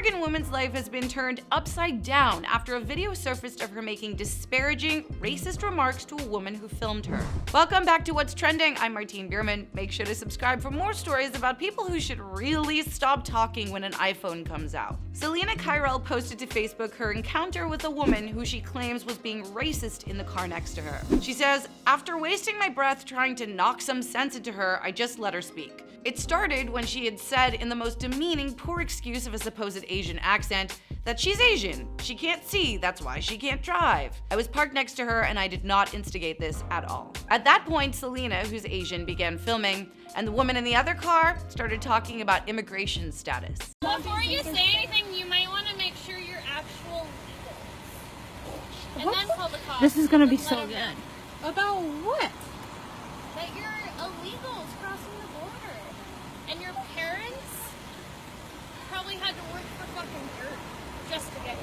Oregon woman's life has been turned upside down after a video surfaced of her making disparaging, racist remarks to a woman who filmed her. Welcome back to What's Trending. I'm Martine Bierman. Make sure to subscribe for more stories about people who should really stop talking when an iPhone comes out. Selena Kyrell posted to Facebook her encounter with a woman who she claims was being racist in the car next to her. She says, "After wasting my breath trying to knock some sense into her, I just let her speak. It started when she had said in the most demeaning, poor excuse of a supposed Asian accent that she's Asian. She can't see, that's why she can't drive. I was parked next to her and I did not instigate this at all." At that point, Selena, who's Asian, began filming, and the woman in the other car started talking about immigration status. Before you say anything, you might want to make sure you're actual legal. And then call the cops. This is gonna be Let so them good. know About what? that you're illegals crossing the border. And your parents probably had to work for fucking dirt just to get here.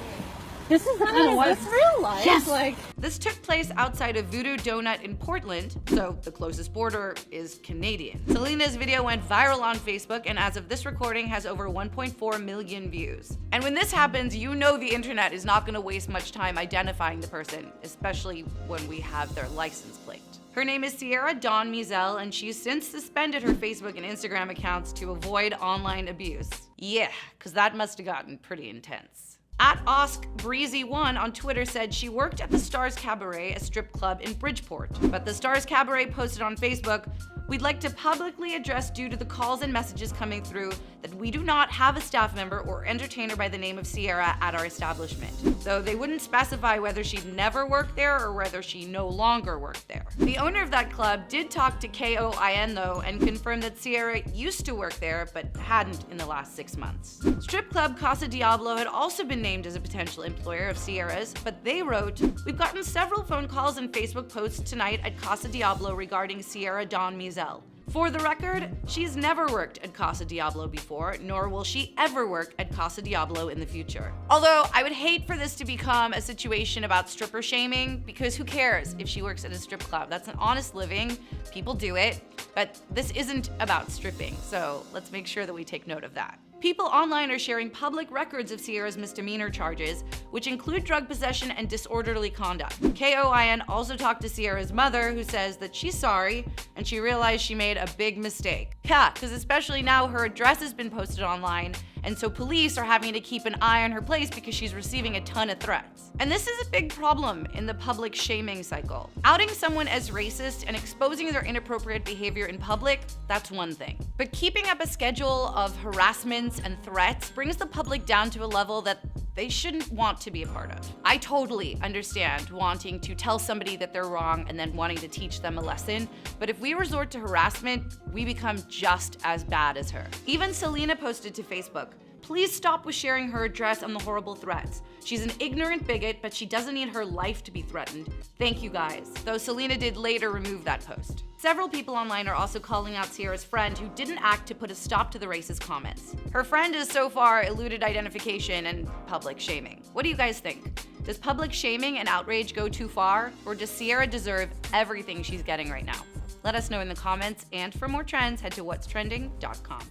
This is real life. Yes. Like, This took place outside of Voodoo Donut in Portland, so the closest border is Canadian. Selena's video went viral on Facebook and as of this recording has over 1.4 million views. And when this happens, you know the internet is not gonna waste much time identifying the person, especially when we have their license plate. Her name is Sierra Dawn Mizell, and she's since suspended her Facebook and Instagram accounts to avoid online abuse. Yeah, cause that must have gotten pretty intense. At Osk Breezy1 on Twitter said she worked at the Stars Cabaret, a strip club in Bridgeport. But the Stars Cabaret posted on Facebook, "We'd like to publicly address due to the calls and messages coming through that we do not have a staff member or entertainer by the name of Sierra at our establishment." Though they wouldn't specify whether she'd never worked there or whether she no longer worked there. The owner of that club did talk to KOIN though and confirmed that Sierra used to work there but hadn't in the last 6 months. Strip club Casa Diablo had also been named as a potential employer of Sierra's, but they wrote, "We've gotten several phone calls and Facebook posts tonight at Casa Diablo regarding Sierra Dawn Mizell. For the record, she's never worked at Casa Diablo before, nor will she ever work at Casa Diablo in the future." Although I would hate for this to become a situation about stripper shaming, because who cares if she works at a strip club? That's an honest living, people do it, but this isn't about stripping, so let's make sure that we take note of that. People online are sharing public records of Sierra's misdemeanor charges, which include drug possession and disorderly conduct. KOIN also talked to Sierra's mother, who says that she's sorry and she realized she made a big mistake. Yeah, because especially now her address has been posted online, and so police are having to keep an eye on her place because she's receiving a ton of threats. And this is a big problem in the public shaming cycle. Outing someone as racist and exposing their inappropriate behavior in public, that's one thing. But keeping up a schedule of harassments and threats brings the public down to a level that they shouldn't want to be a part of. I totally understand wanting to tell somebody that they're wrong and then wanting to teach them a lesson, but if we resort to harassment, we become just as bad as her. Even Selena posted to Facebook, "Please stop with sharing her address and the horrible threats. She's an ignorant bigot, but she doesn't need her life to be threatened. Thank you guys." Though Selena did later remove that post. Several people online are also calling out Sierra's friend who didn't act to put a stop to the racist comments. Her friend has so far eluded identification and public shaming. What do you guys think? Does public shaming and outrage go too far, or does Sierra deserve everything she's getting right now? Let us know in the comments, and for more trends, head to whatstrending.com.